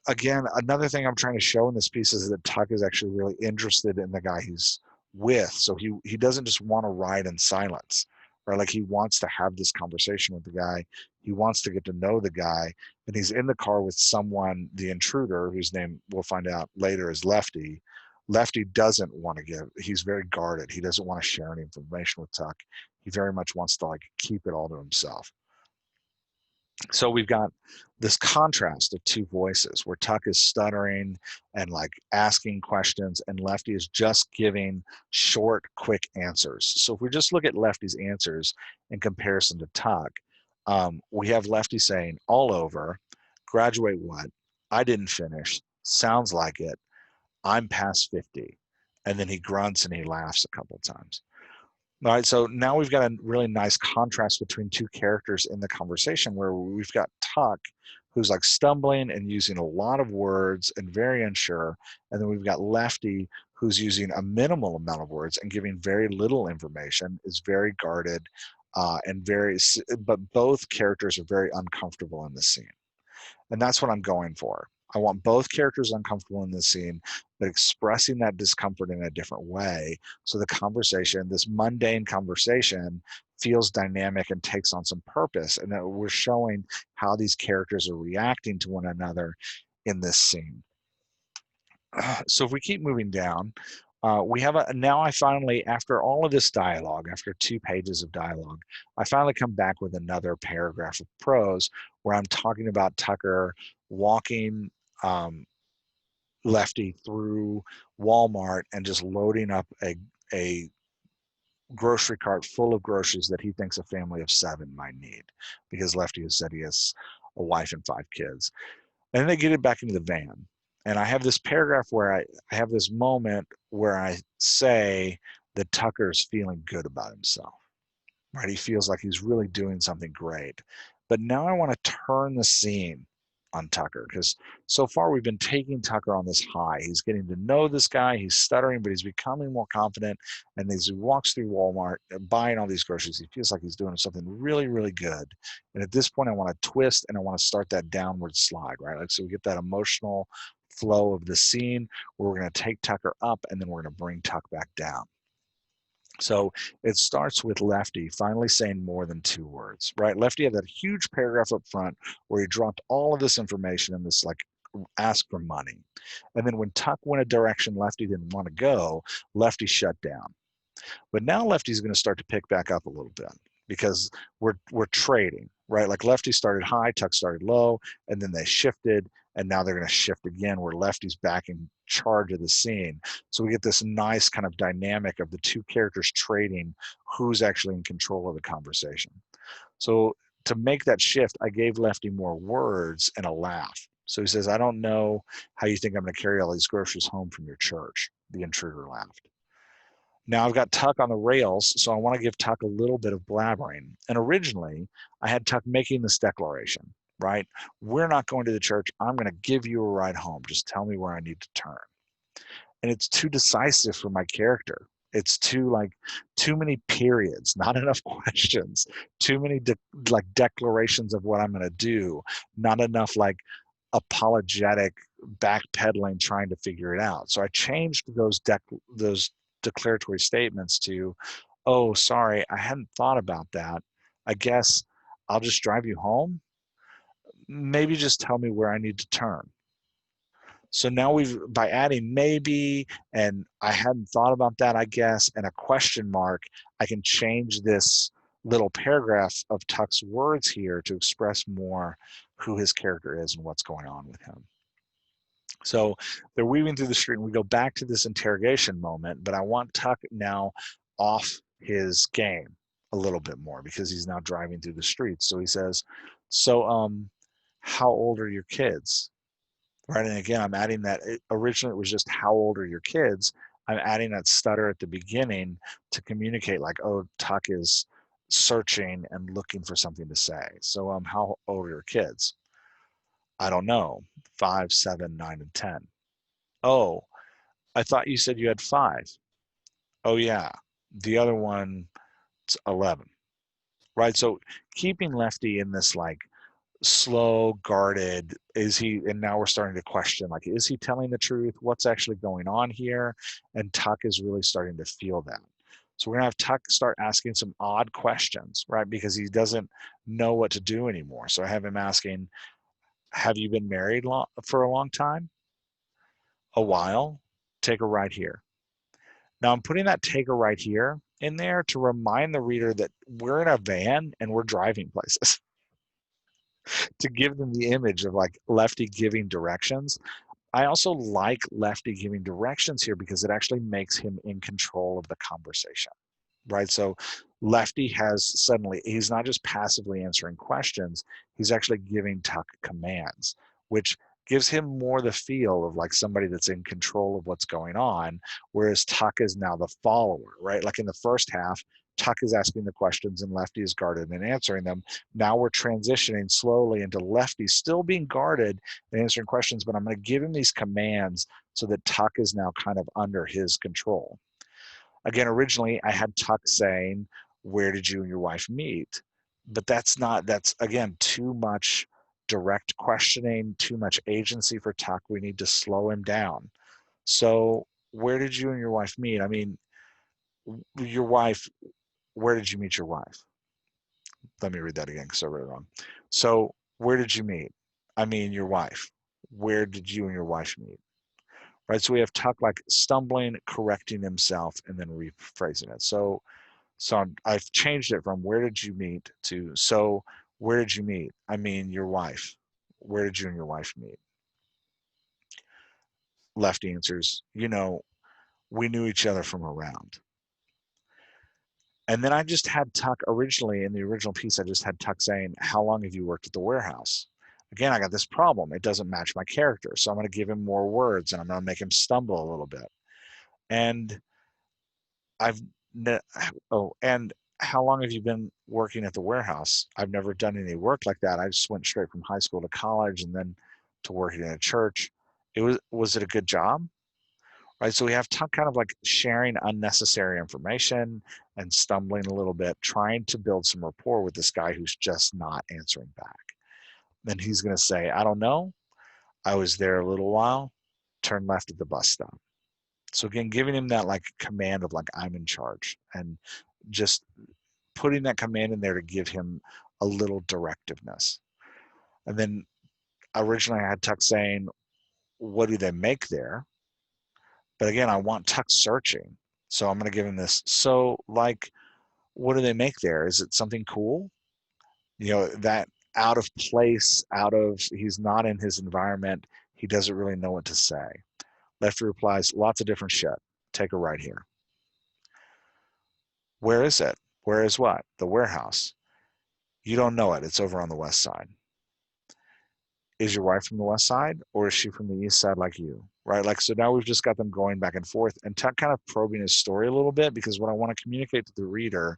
Again, another thing I'm trying to show in this piece is that Tuck is actually really interested in the guy he's with. So he doesn't just want to ride in silence, right? Like, he wants to have this conversation with the guy. He wants to get to know the guy. And he's in the car with someone, the intruder, whose name we'll find out later is Lefty. Lefty doesn't want to he's very guarded. He doesn't want to share any information with Tuck. He very much wants to like keep it all to himself. So we've got this contrast of 2 voices where Tuck is stuttering and like asking questions, and Lefty is just giving short, quick answers. So if we just look at Lefty's answers in comparison to Tuck, we have Lefty saying, all over, graduate what? I didn't finish, sounds like it, I'm past 50. And then he grunts and he laughs a couple of times. All right, so now we've got a really nice contrast between 2 characters in the conversation where we've got Tuck, who's like stumbling and using a lot of words and very unsure. And then we've got Lefty, who's using a minimal amount of words and giving very little information, is very guarded, but both characters are very uncomfortable in the scene. And that's what I'm going for. I want both characters uncomfortable in the scene, but expressing that discomfort in a different way. So the conversation, this mundane conversation, feels dynamic and takes on some purpose. And that we're showing how these characters are reacting to one another in this scene. So if we keep moving down, we have now I finally, after all of this dialogue, after 2 pages of dialogue, I finally come back with another paragraph of prose where I'm talking about Tucker walking Lefty through Walmart and just loading up a grocery cart full of groceries that he thinks a family of 7 might need, because Lefty has said he has a wife and 5 kids. And then they get it back into the van. And I have this paragraph where I have this moment where I say that Tucker's feeling good about himself, right? He feels like he's really doing something great. But now I want to turn the scene on Tucker, because so far we've been taking Tucker on this high. He's getting to know this guy. He's stuttering, but he's becoming more confident. And as he walks through Walmart buying all these groceries, he feels like he's doing something really, really good. And at this point, I want to twist and I want to start that downward slide, right? Like, so we get that emotional flow of the scene where we're going to take Tucker up and then we're going to bring Tuck back down. So it starts with Lefty finally saying more than 2 words, right? Lefty had that huge paragraph up front where he dropped all of this information in this like ask for money. And then when Tuck went a direction Lefty didn't want to go, Lefty shut down. But now Lefty's going to start to pick back up a little bit because we're trading, right? Like Lefty started high, Tuck started low, and then they shifted, and now they're going to shift again where Lefty's back in charge of the scene. So we get this nice kind of dynamic of the two characters trading who's actually in control of the conversation. So to make that shift, I gave Lefty more words and a laugh. So he says, I don't know how you think I'm going to carry all these groceries home from your church. The intruder laughed. Now I've got Tuck on the rails, so I want to give Tuck a little bit of blabbering. And originally, I had Tuck making this declaration, right? We're not going to the church. I'm going to give you a ride home. Just tell me where I need to turn. And it's too decisive for my character. It's too many periods, not enough questions, too many declarations of what I'm going to do, not enough like apologetic backpedaling trying to figure it out. So I changed those declaratory statements to, oh, sorry, I hadn't thought about that. I guess I'll just drive you home. Maybe just tell me where I need to turn. So now by adding maybe, and I hadn't thought about that, I guess, and a question mark, I can change this little paragraph of Tuck's words here to express more who his character is and what's going on with him. So they're weaving through the street, and we go back to this interrogation moment, but I want Tuck now off his game a little bit more because he's now driving through the streets. So he says, so how old are your kids? Right. And again, I'm adding that originally it was just how old are your kids? I'm adding that stutter at the beginning to communicate like, oh, Tuck is searching and looking for something to say. So how old are your kids? I don't know. 5, 7, 9, and 10. Oh, I thought you said you had 5. Oh yeah. The other one's 11. Right. So keeping Lefty in this like slow, guarded, and now we're starting to question, like, is he telling the truth? What's actually going on here? And Tuck is really starting to feel that. So we're gonna have Tuck start asking some odd questions, right? Because he doesn't know what to do anymore. So I have him asking, have you been married for a long time? A while? Take a ride here. Now I'm putting that take a ride here in there to remind the reader that we're in a van and we're driving places. To give them the image of like Lefty giving directions. I also like Lefty giving directions here because it actually makes him in control of the conversation, right? So Lefty he's not just passively answering questions, he's actually giving Tuck commands, which gives him more the feel of like somebody that's in control of what's going on, whereas Tuck is now the follower, right? Like in the first half, Tuck is asking the questions and Lefty is guarded and answering them. Now we're transitioning slowly into Lefty still being guarded and answering questions, but I'm going to give him these commands so that Tuck is now kind of under his control. Again, originally I had Tuck saying, where did you and your wife meet? But that's again, too much direct questioning, too much agency for Tuck. We need to slow him down. So where did you and your wife meet? I mean, your wife, where did you meet your wife? Let me read that again because I read it wrong. So where did you meet? I mean, your wife. Where did you and your wife meet? Right. So we have Tuck like stumbling, correcting himself, and then rephrasing it. So I've changed it from where did you meet to so where did you meet? I mean, your wife. Where did you and your wife meet? Lefty answers, we knew each other from around. And then I just had Tuck originally in the original piece, I just had Tuck saying, how long have you worked at the warehouse? Again, I got this problem. It doesn't match my character. So I'm going to give him more words and I'm going to make him stumble a little bit. And I've, and how long have you been working at the warehouse? I've never done any work like that. I just went straight from high school to college and then to working in a church. Was it a good job? Right. So we have kind of like sharing unnecessary information and stumbling a little bit, trying to build some rapport with this guy who's just not answering back. Then he's going to say, I don't know. I was there a little while, turn left at the bus stop. So again, giving him that like command of like, I'm in charge, and just putting that command in there to give him a little directiveness. And then originally I had Tuck saying, what do they make there? But again, I want Tuck searching. So I'm going to give him this. So like, what do they make there? Is it something cool? That out of place, he's not in his environment. He doesn't really know what to say. Lefty replies, lots of different shit. Take a right here. Where is it? Where is what? The warehouse. You don't know it. It's over on the west side. Is your wife from the west side, or is she from the east side like you? Right? Like, so now we've just got them going back and forth and kind of probing his story a little bit, because what I want to communicate to the reader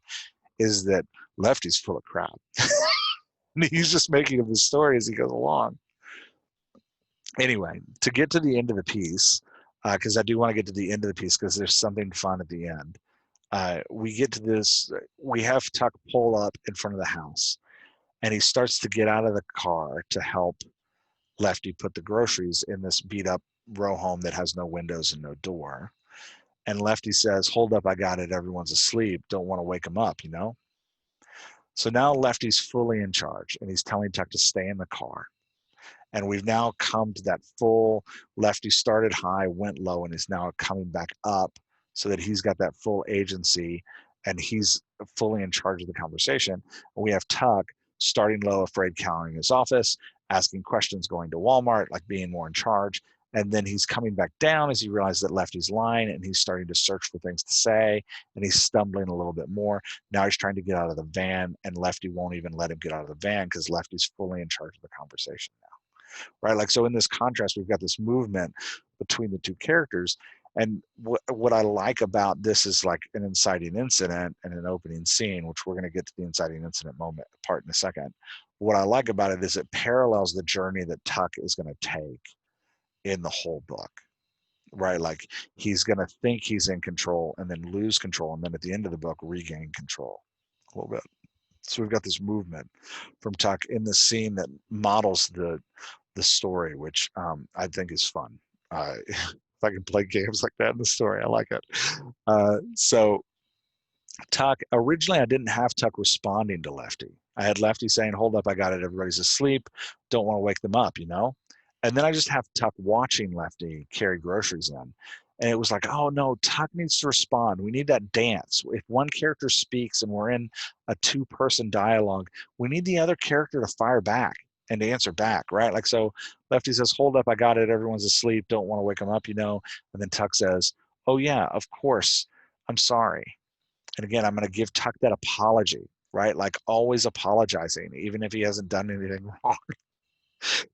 is that Lefty's full of crap. He's just making up his story as he goes along. Anyway, to get to the end of the piece, because I do want to get to the end of the piece because there's something fun at the end. We get to this, we have Tuck pull up in front of the house, and he starts to get out of the car to help Lefty put the groceries in this beat up row home that has no windows and no door. And Lefty says, hold up, I got it. Everyone's asleep. Don't want to wake them up, you know? So now Lefty's fully in charge, and he's telling Tuck to stay in the car. And we've now come to that full Lefty started high, went low, and is now coming back up so that he's got that full agency and he's fully in charge of the conversation. And we have Tuck starting low, afraid, cowering his office, asking questions, going to Walmart, like being more in charge. And then he's coming back down as he realizes that Lefty's lying, and he's starting to search for things to say, and he's stumbling a little bit more. Now he's trying to get out of the van, and Lefty won't even let him get out of the van because Lefty's fully in charge of the conversation now. Right? Like, so in this contrast, we've got this movement between the two characters. And what I like about this is like an inciting incident and an opening scene, which we're going to get to the inciting incident part in a second. What I like about it is it parallels the journey that Tuck is going to take in the whole book, right? Like, he's going to think he's in control and then lose control, and then at the end of the book regain control a little bit. So we've got this movement from Tuck in the scene that models the story, which I think is fun. If I can play games like that in the story, I like it. So Tuck, originally I didn't have Tuck responding to Lefty. I had Lefty saying, hold up, I got it, everybody's asleep, don't want to wake them up, you know? And then I just have Tuck watching Lefty carry groceries in. And it was like, oh no, Tuck needs to respond. We need that dance. If one character speaks and we're in a two-person dialogue, we need the other character to fire back and to answer back, right? Like, so Lefty says, hold up, I got it, everyone's asleep, don't want to wake them up, you know? And then Tuck says, oh yeah, of course, I'm sorry. And again, I'm going to give Tuck that apology, right? Like, always apologizing, even if he hasn't done anything wrong.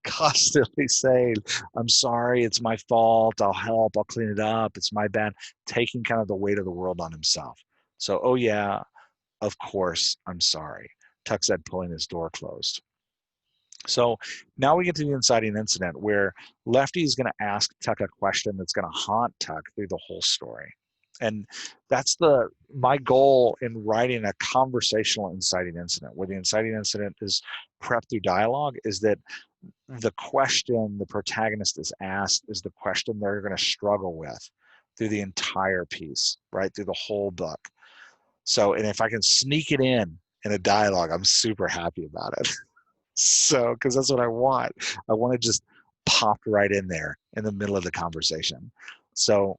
Constantly saying, I'm sorry, it's my fault, I'll help, I'll clean it up, it's my bad, taking kind of the weight of the world on himself. So, oh yeah, of course, I'm sorry. Tuck said, pulling his door closed. So now we get to the inciting incident where Lefty is going to ask Tuck a question that's going to haunt Tuck through the whole story. And that's my goal in writing a conversational inciting incident, where the inciting incident is prepped through dialogue, is that the question the protagonist is asked is the question they're going to struggle with through the entire piece, right? Through the whole book. So, and if I can sneak it in a dialogue, I'm super happy about it. So, because that's what I want. I want to just pop right in there in the middle of the conversation. So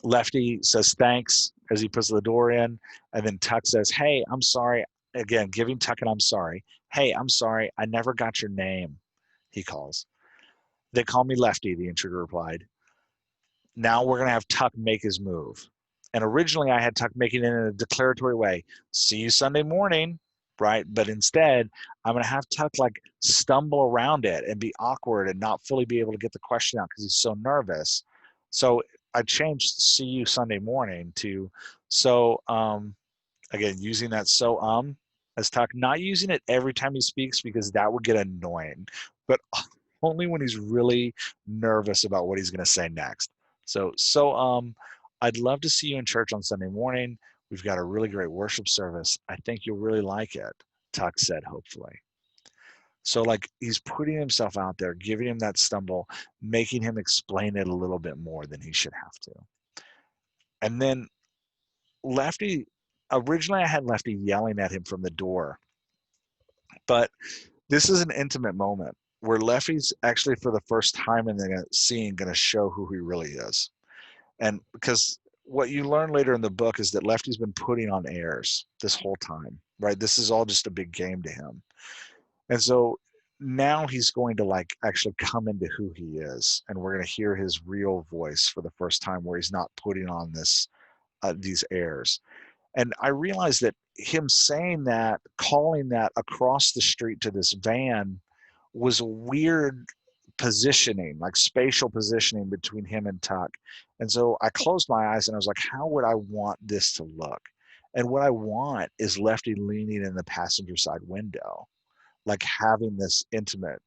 Lefty says thanks as he puts the door in, and then Tuck says, hey, I'm sorry. Again, giving Tuck an I'm sorry. Hey, I'm sorry, I never got your name, he calls. They call me Lefty, the intruder replied. Now we're going to have Tuck make his move. And originally I had Tuck making it in a declaratory way. See you Sunday morning, right? But instead, I'm going to have Tuck like stumble around it and be awkward and not fully be able to get the question out because he's so nervous. So I changed see you Sunday morning to, so Again, using that so as Tuck, not using it every time he speaks because that would get annoying, but only when he's really nervous about what he's going to say next. So, I'd love to see you in church on Sunday morning. We've got a really great worship service. I think you'll really like it, Tuck said, hopefully. So, like, he's putting himself out there, giving him that stumble, making him explain it a little bit more than he should have to. And then Lefty, originally I had Lefty yelling at him from the door, but this is an intimate moment where Lefty's actually for the first time in the scene going to show who he really is. And because what you learn later in the book is that Lefty's been putting on airs this whole time, right? This is all just a big game to him. And so now he's going to like actually come into who he is, and we're going to hear his real voice for the first time where he's not putting on this these airs. And I realized that him saying that, calling that across the street to this van was a weird positioning, like spatial positioning between him and Tuck. And so I closed my eyes and I was like, how would I want this to look? And what I want is Lefty leaning in the passenger side window, like having this intimate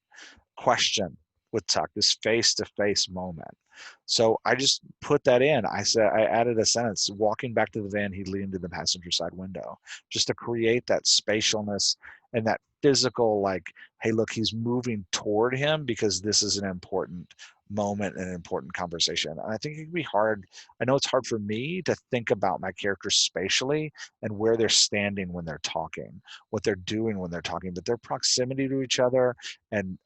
question with Tuck, this face-to-face moment. So I just put that in. I added a sentence, walking back to the van, he leaned in the passenger side window, just to create that spatialness and that physical, like, hey, look, he's moving toward him because this is an important moment and an important conversation. And I think it can be hard. I know it's hard for me to think about my characters spatially and where they're standing when they're talking, what they're doing when they're talking, but their proximity to each other and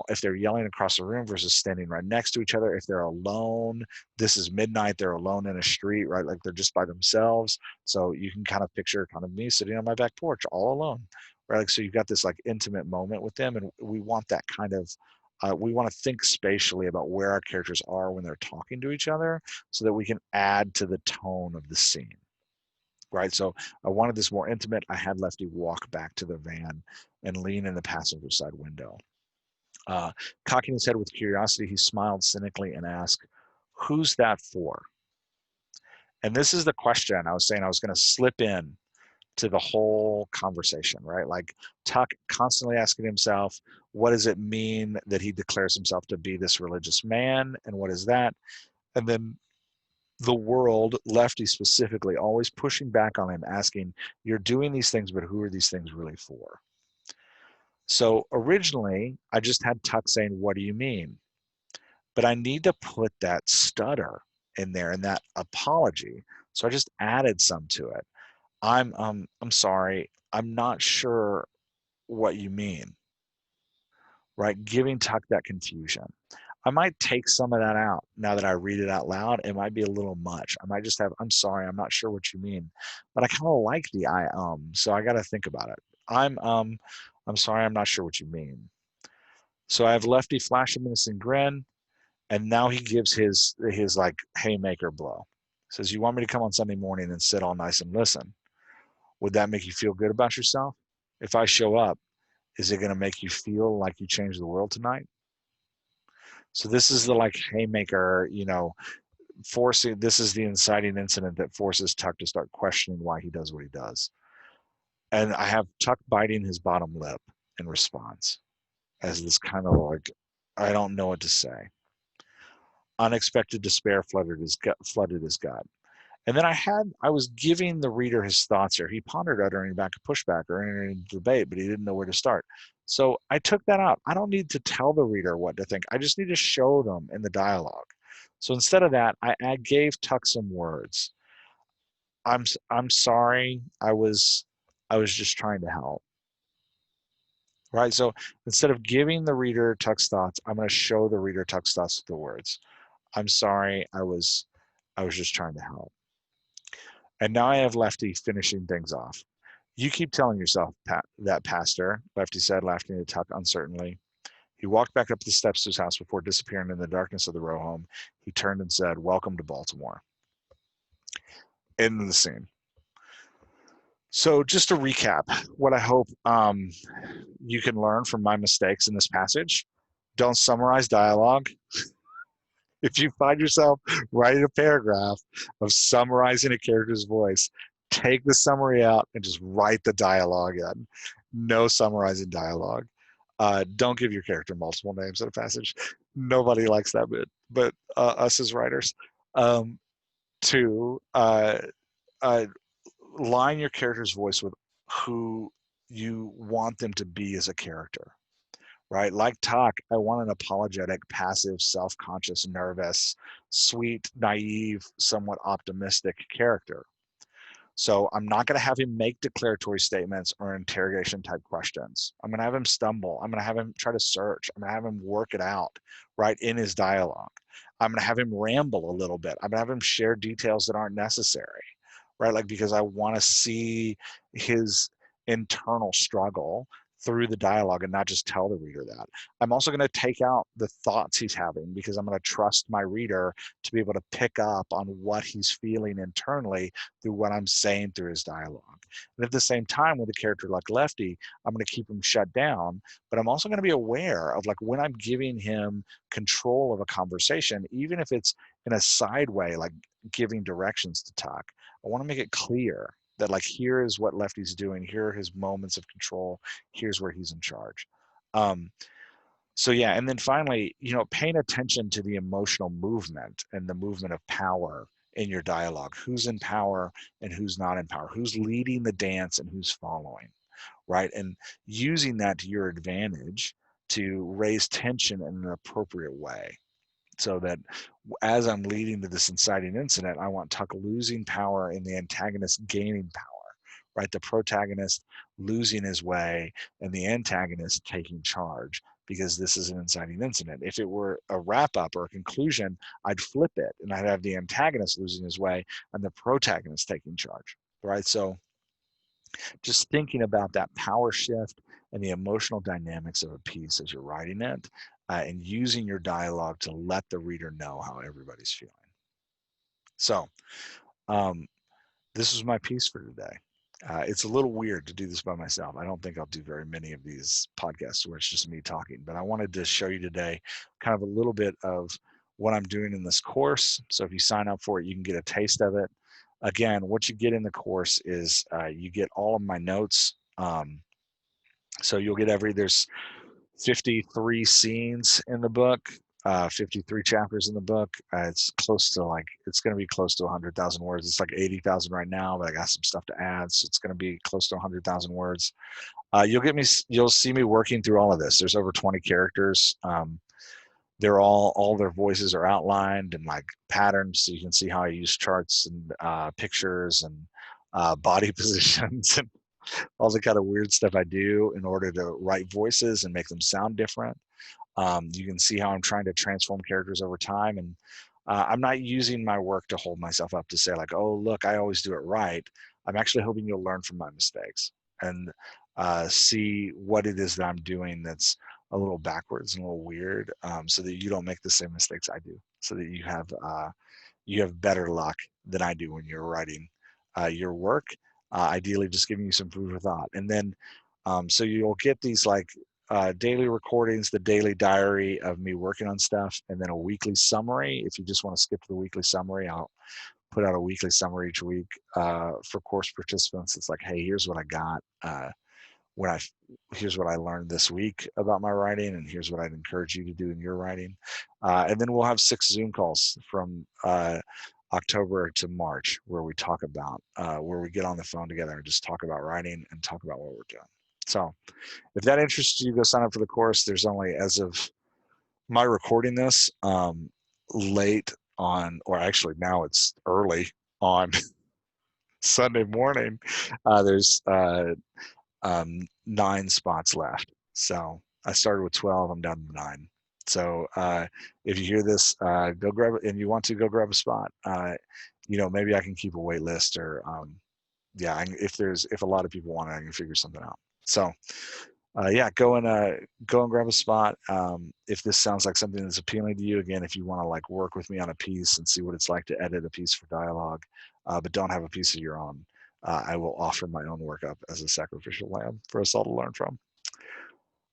if they're yelling across the room versus standing right next to each other, if they're alone, this is midnight, they're alone in a street, right? Like they're just by themselves. So you can kind of picture kind of me sitting on my back porch all alone, right? Like, so you've got this like intimate moment with them. And we want that kind of, we want to think spatially about where our characters are when they're talking to each other so that we can add to the tone of the scene. Right. So I wanted this more intimate. I had Lefty walk back to the van and lean in the passenger side window. Cocking his head with curiosity, he smiled cynically and asked, "Who's that for?" And this is the question I was saying I was going to slip in to the whole conversation, right? Like Tuck constantly asking himself, what does it mean that he declares himself to be this religious man? And what is that? And then the world, Lefty specifically, always pushing back on him, asking, you're doing these things, but who are these things really for? So originally, I just had Tuck saying, what do you mean? But I need to put that stutter in there and that apology. So I just added some to it. I'm sorry. I'm not sure what you mean, right? Giving Tuck that confusion. I might take some of that out now that I read it out loud. It might be a little much. I might just have, I'm sorry, I'm not sure what you mean. But I kind of like the so I gotta think about it. I'm sorry, I'm not sure what you mean. So I have Lefty flash a menacing grin, and now he gives his like haymaker blow. Says, you want me to come on Sunday morning and sit all nice and listen? Would that make you feel good about yourself? If I show up, is it going to make you feel like you changed the world tonight? So this is the like haymaker, forcing, this is the inciting incident that forces Tuck to start questioning why he does what he does. And I have Tuck biting his bottom lip in response as this kind of like, I don't know what to say. Unexpected despair flooded his gut. And then I was giving the reader his thoughts here. He pondered uttering back a pushback or entering a debate, but he didn't know where to start. So I took that out. I don't need to tell the reader what to think. I just need to show them in the dialogue. So instead of that, I gave Tuck some words. I'm sorry. I was just trying to help. Right. So instead of giving the reader Tuck's thoughts, I'm going to show the reader Tuck's thoughts with the words. I'm sorry. I was just trying to help. And now I have Lefty finishing things off. You keep telling yourself that, Pastor, Lefty said, laughing at Tuck uncertainly. He walked back up the steps to his house before disappearing in the darkness of the row home. He turned and said, welcome to Baltimore. End of the scene. So just to recap, what I hope you can learn from my mistakes in this passage, don't summarize dialogue. If you find yourself writing a paragraph of summarizing a character's voice, take the summary out and just write the dialogue in. No summarizing dialogue. Don't give your character multiple names in a passage. Nobody likes that bit, but us as writers. Um, two, uh, line your character's voice with who you want them to be as a character, right? Like Tuck, I want an apologetic, passive, self-conscious, nervous, sweet, naive, somewhat optimistic character. So I'm not going to have him make declaratory statements or interrogation type questions. I'm going to have him stumble. I'm going to have him try to search. I'm going to have him work it out, right, in his dialogue. I'm going to have him ramble a little bit. I'm going to have him share details that aren't necessary, right? Like, because I want to see his internal struggle through the dialogue and not just tell the reader that. I'm also going to take out the thoughts he's having because I'm going to trust my reader to be able to pick up on what he's feeling internally through what I'm saying through his dialogue. And at the same time, with a character like Lefty, I'm going to keep him shut down, but I'm also going to be aware of, like, when I'm giving him control of a conversation, even if it's in a side way, like giving directions to talk, I want to make it clear that, like, here is what Lefty's doing, here are his moments of control, here's where he's in charge. So yeah, and then finally, paying attention to the emotional movement and the movement of power in your dialogue. Who's in power and who's not in power? Who's leading the dance and who's following, right? And using that to your advantage to raise tension in an appropriate way. So that as I'm leading to this inciting incident, I want Tuck losing power and the antagonist gaining power, right? The protagonist losing his way and the antagonist taking charge, because this is an inciting incident. If it were a wrap up or a conclusion, I'd flip it and I'd have the antagonist losing his way and the protagonist taking charge, right? So just thinking about that power shift and the emotional dynamics of a piece as you're writing it, and using your dialogue to let the reader know how everybody's feeling. So um, this was my piece for today. It's a little weird to do this by myself. I don't think I'll do very many of these podcasts where it's just me talking, but I wanted to show you today kind of a little bit of what I'm doing in this course. So if you sign up for it, you can get a taste of it. Again, what you get in the course is you get all of my notes. So you'll get there's 53 scenes in the book, 53 chapters in the book. It's going to be close to 100,000 words. It's like 80,000 right now, but I got some stuff to add. So it's going to be close to 100,000 words. You'll see me working through all of this. There's over 20 characters. They're all their voices are outlined and like patterns. So you can see how I use charts and pictures and body positions and all the kind of weird stuff I do in order to write voices and make them sound different. You can see how I'm trying to transform characters over time. And I'm not using my work to hold myself up to say, like, oh, look, I always do it right. I'm actually hoping you'll learn from my mistakes and see what it is that I'm doing that's a little backwards and a little weird, so that you don't make the same mistakes I do, so that you have better luck than I do when you're writing your work. Ideally, just giving you some food for thought. And then, so you'll get these like daily recordings, the daily diary of me working on stuff, and then a weekly summary. If you just want to skip to the weekly summary, I'll put out a weekly summary each week for course participants. It's like, hey, here's what I got. Here's what I learned this week about my writing, and here's what I'd encourage you to do in your writing. And then we'll have 6 Zoom calls from October to March where we talk about, where we get on the phone together and just talk about writing and talk about what we're doing. So if that interests you, go sign up for the course. There's only, as of my recording this, late on, or actually now it's early on Sunday morning, there's 9 spots left. So I started with 12, I'm down to 9. So if you hear this, go grab it, and you want to go grab a spot. Maybe I can keep a wait list, or if a lot of people want it, I can figure something out. So go and grab a spot. If this sounds like something that's appealing to you, again, if you want to like work with me on a piece and see what it's like to edit a piece for dialogue, but don't have a piece of your own, I will offer my own work up as a sacrificial lamb for us all to learn from.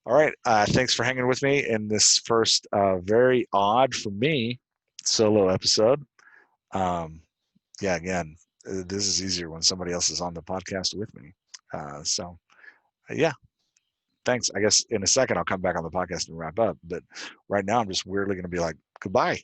All right. Thanks for hanging with me in this first very odd for me solo episode. Again, this is easier when somebody else is on the podcast with me. So yeah, thanks. I guess in a second I'll come back on the podcast and wrap up. But right now I'm just weirdly going to be like, goodbye.